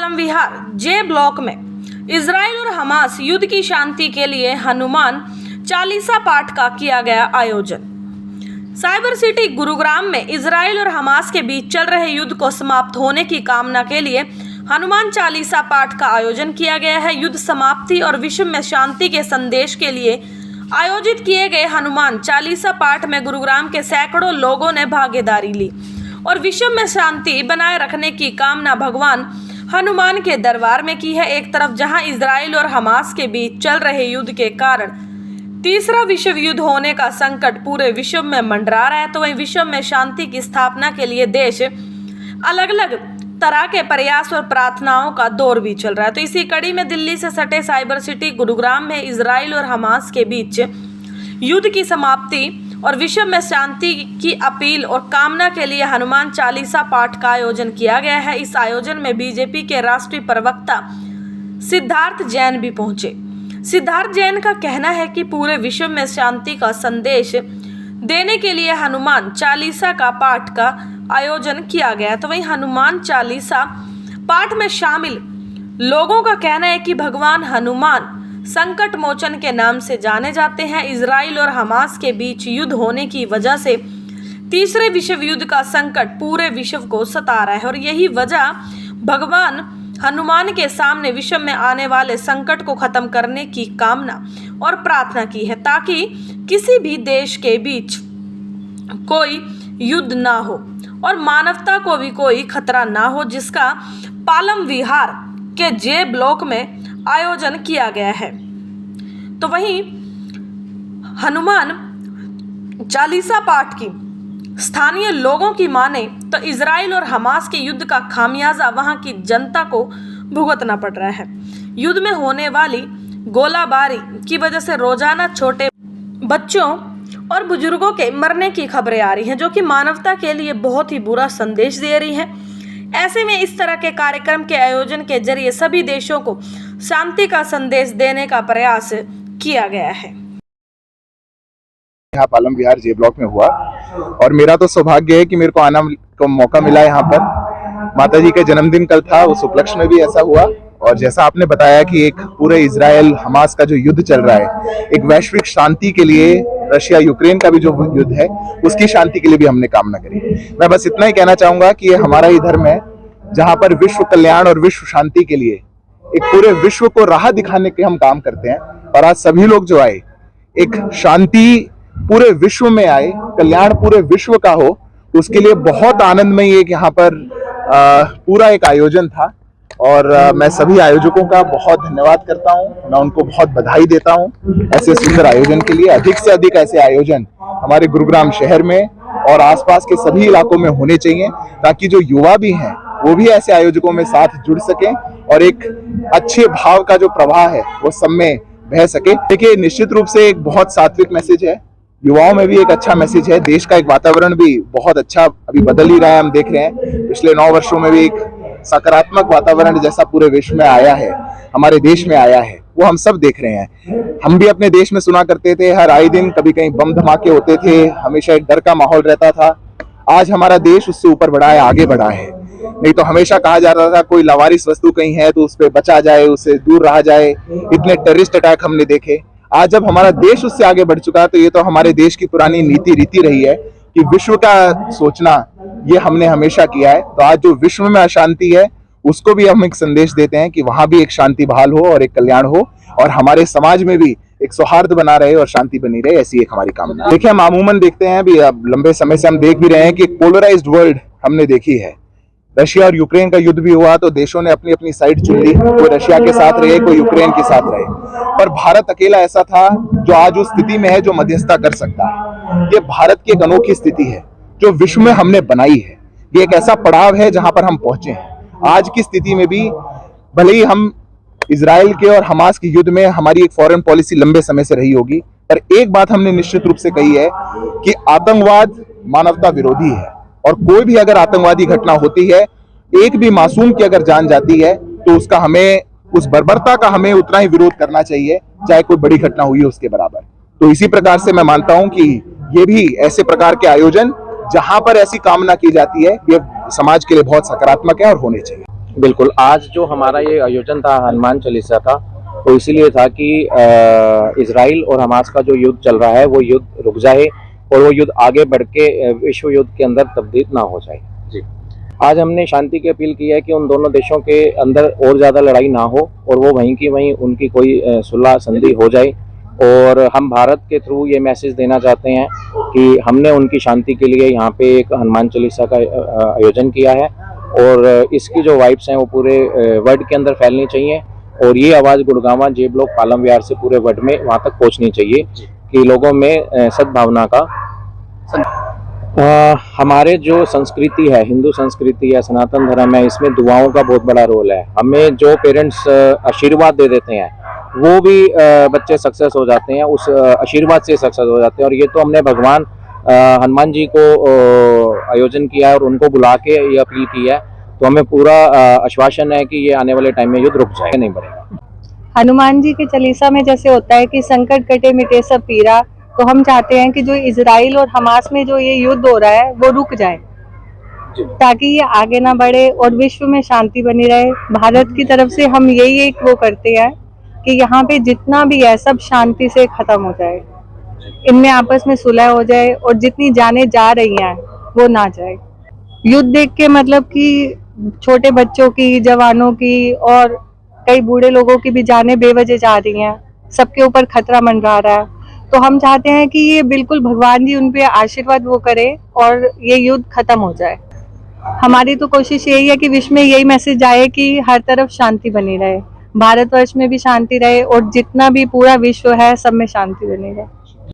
पालम विहार जे block में Israel और Hamas युद्ध की शांति के लिए हनुमान चालीसा पाठ का किया गया आयोजन। साइबर सिटी गुरुग्राम में इजराइल और हमास के बीच चल रहे युद्ध को समाप्त होने की कामना के लिए हनुमान चालीसा पाठ का आयोजन किया गया है। युद्ध समाप्ति और विश्व में शांति के संदेश के लिए आयोजित किए गए हनुमान चालीसा पाठ में गुरुग्राम के सैकड़ों लोगों ने भागीदारी ली और विश्व में शांति बनाए रखने की कामना भगवान हनुमान के दरबार में की है। एक तरफ जहां इजराइल और हमास के बीच चल रहे युद्ध के कारण तीसरा विश्व युद्ध होने का संकट पूरे विश्व में मंडरा रहा है, तो वहीं विश्व में शांति की स्थापना के लिए देश अलग अलग तरह के प्रयास और प्रार्थनाओं का दौर भी चल रहा है। तो इसी कड़ी में दिल्ली से सटे साइबर सिटी गुरुग्राम में इजराइल और हमास के बीच युद्ध की समाप्ति और विश्व में शांति की अपील और कामना के लिए हनुमान चालीसा पाठ का आयोजन किया गया है। इस आयोजन में बीजेपी के राष्ट्रीय प्रवक्ता सिद्धार्थ जैन भी पहुंचे। सिद्धार्थ जैन का कहना है कि पूरे विश्व में शांति का संदेश देने के लिए हनुमान चालीसा का पाठ का आयोजन किया गया। तो वहीं हनुमान चालीसा पाठ में शामिल लोगों का कहना है कि भगवान हनुमान संकट मोचन के नाम से जाने जाते हैं। इजराइल और हमास के बीच युद्ध होने की वजह से तीसरे विश्व युद्ध का संकट पूरे विश्व को सता रहा है और यही वजह भगवान हनुमान के सामने विश्व में आने वाले संकट को खत्म करने की कामना और प्रार्थना की है, ताकि किसी भी देश के बीच कोई युद्ध ना हो और मानवता को भी कोई खतरा ना हो, जिसका पालम विहार के जे ब्लॉक में आयोजन किया गया है। तो वहीं हनुमान चालीसा पाठ की स्थानीय लोगों की माने तो इजराइल और हमास के युद्ध का खामियाजा वहां की जनता को भुगतना पड़ रहा है। युद्ध में होने वाली गोलाबारी की वजह से रोजाना छोटे बच्चों और बुजुर्गों के मरने की खबरें आ रही हैं, जो कि मानवता के लिए बहुत ही बुरा संदेश दे रही हैं। ऐसे में इस तरह के कार्यक्रम के आयोजन के जरिए सभी देशों को शांति का संदेश देने का प्रयास किया गया है। यहाँ पालम विहार जे ब्लॉक में हुआ और मेरा तो सौभाग्य है कि मेरे को आना को मौका मिला यहाँ पर। माता जी का जन्मदिन कल था, उस उपलक्ष्य में भी ऐसा हुआ। और जैसा आपने बताया कि एक पूरे इजराइल हमास का जो युद्ध चल रहा है, एक वैश्विक शांति के लिए रशिया यूक्रेन का भी जो युद्ध है उसकी शांति के लिए भी हमने कामना करी। मैं बस इतना ही कहना चाहूंगा कि ये हमारा ही धर्म है जहां पर विश्व कल्याण और विश्व शांति के लिए एक पूरे विश्व को राह दिखाने के हम काम करते हैं। और आज सभी लोग जो आए, एक शांति पूरे विश्व में आए, कल्याण पूरे विश्व का हो, उसके लिए बहुत आनंदमय एक यहाँ पर पूरा एक आयोजन था। और मैं सभी आयोजकों का बहुत धन्यवाद करता हूँ, मैं उनको बहुत बधाई देता हूँ ऐसे सुंदर आयोजन के लिए। अधिक से अधिक ऐसे आयोजन हमारे गुरुग्राम शहर में और आसपास के सभी इलाकों में होने चाहिए, ताकि जो युवा भी हैं वो भी ऐसे आयोजकों में साथ जुड़ सकें और एक अच्छे भाव का जो प्रवाह है वो सब में बह सके। देखिए, निश्चित रूप से एक बहुत सात्विक मैसेज है, युवाओं में भी एक अच्छा मैसेज है। देश का एक वातावरण भी बहुत अच्छा अभी बदल ही रहा है, हम देख रहे हैं। पिछले 9 वर्षों में भी एक सकारात्मक वातावरण जैसा पूरे विश्व में आया है, हमारे देश में आया है, वो हम सब देख रहे हैं। हम भी अपने देश में सुना करते थे, हर आए दिन कभी कहीं बम धमाके होते थे, हमेशा एक डर का माहौल रहता था। आज हमारा देश उससे ऊपर बढ़ा है, आगे बढ़ा है। नहीं तो हमेशा कहा जाता था कोई लावारिस वस्तु कहीं है तो उस पर बचा जाए, उससे दूर रहा जाए। इतने टेररिस्ट अटैक हमने देखे। आज जब हमारा देश उससे आगे बढ़ चुका है तो ये तो हमारे देश की पुरानी नीति रीति रही है कि विश्व का सोचना ये हमने हमेशा किया है। तो आज जो विश्व में अशांति है उसको भी हम एक संदेश देते हैं कि वहां भी एक शांति बहाल हो और एक कल्याण हो और हमारे समाज में भी एक सौहार्द बना रहे और शांति बनी रहे, ऐसी एक हमारी कामना। देखिए, हम अमूमन देखते हैं अभी लंबे समय से हम देख भी रहे हैं कि एक पोलराइज्ड वर्ल्ड हमने देखी है। रशिया और यूक्रेन का युद्ध भी हुआ तो देशों ने अपनी अपनी साइड चुन ली, कोई रशिया के साथ रहे, कोई यूक्रेन के साथ रहे। पर भारत अकेला ऐसा था जो आज उस स्थिति में है जो मध्यस्थता कर सकता है। ये भारत की एक अनोखी स्थिति है जो विश्व में हमने बनाई है। ये एक ऐसा पड़ाव है जहां पर हम पहुंचे हैं। आज की स्थिति में भी भले ही हम इजराइल के और हमास के युद्ध में हमारी एक फॉरेन पॉलिसी लंबे समय से रही होगी, पर एक बात हमने निश्चित रूप से कही है कि आतंकवाद मानवता विरोधी है और कोई भी अगर आतंकवादी घटना होती है, एक भी मासूम की अगर जान जाती है तो उसका हमें, उस बर्बरता का हमें उतना ही विरोध करना चाहिए, चाहे कोई बड़ी घटना हुई हो उसके बराबर। तो इसी प्रकार से मैं मानता हूं कि ये भी ऐसे प्रकार के आयोजन जहां पर ऐसी कामना की जाती है, ये समाज के लिए बहुत सकारात्मक है और होने चाहिए। बिल्कुल, आज जो हमारा ये आयोजन था हनुमान चालीसा का, वो इसीलिए था कि इजराइल और हमास का जो युद्ध चल रहा है वो युद्ध रुक जाए और वो युद्ध आगे बढ़ के विश्व युद्ध के अंदर तब्दील ना हो जाए। जी, आज हमने शांति की अपील की है कि उन दोनों देशों के अंदर और ज़्यादा लड़ाई ना हो और वो वहीं की वहीं उनकी कोई सुलह संधि हो जाए। और हम भारत के थ्रू ये मैसेज देना चाहते हैं कि हमने उनकी शांति के लिए यहाँ पे एक हनुमान चालीसा का आयोजन किया है और इसकी जो वाइब्स हैं वो पूरे वर्ल्ड के अंदर फैलनी चाहिए और ये आवाज़ गुड़गांव, जे ब्लॉक, पालम विहार से पूरे वर्ल्ड में वहाँ तक पहुँचनी चाहिए कि लोगों में सद्भावना का हमारे जो संस्कृति है, हिंदू संस्कृति या सनातन धर्म है, इसमें दुआओं का बहुत बड़ा रोल है। हमें जो पेरेंट्स आशीर्वाद दे देते हैं वो भी बच्चे सक्सेस हो जाते हैं, उस आशीर्वाद से सक्सेस हो जाते हैं। और ये तो हमने भगवान हनुमान जी को आयोजन किया है और उनको बुला के ये अपील की है, तो हमें पूरा आश्वासन है कि ये आने वाले टाइम में युद्ध रुक जाएगा, नहीं बढ़ेगा। हनुमान जी के चालीसा में जैसे होता है कि संकट कटे मिटे सब पीरा, तो हम चाहते हैं कि जो इजराइल और हमास में जो ये युद्ध हो रहा है वो रुक जाए ताकि ये आगे ना बढ़े और विश्व में शांति बनी रहे। भारत की तरफ से हम यही एक वो करते हैं कि यहाँ पे जितना भी है सब शांति से खत्म हो जाए, इनमें आपस में सुलह हो जाए और जितनी जाने जा रही हैं वो ना जाए। युद्ध देख के मतलब कि छोटे बच्चों की, जवानों की और कई बूढ़े लोगों की भी जानें बेवजह जा रही हैं, सबके ऊपर खतरा मंडरा रहा है। तो हम चाहते हैं कि ये बिल्कुल भगवान जी उन पे आशीर्वाद वो करे और ये युद्ध खत्म हो जाए। हमारी तो कोशिश यही है कि विश्व में यही मैसेज आए कि हर तरफ शांति बनी रहे, भारतवर्ष में भी शांति रहे और जितना भी पूरा विश्व है सब में शांति बनी रहे।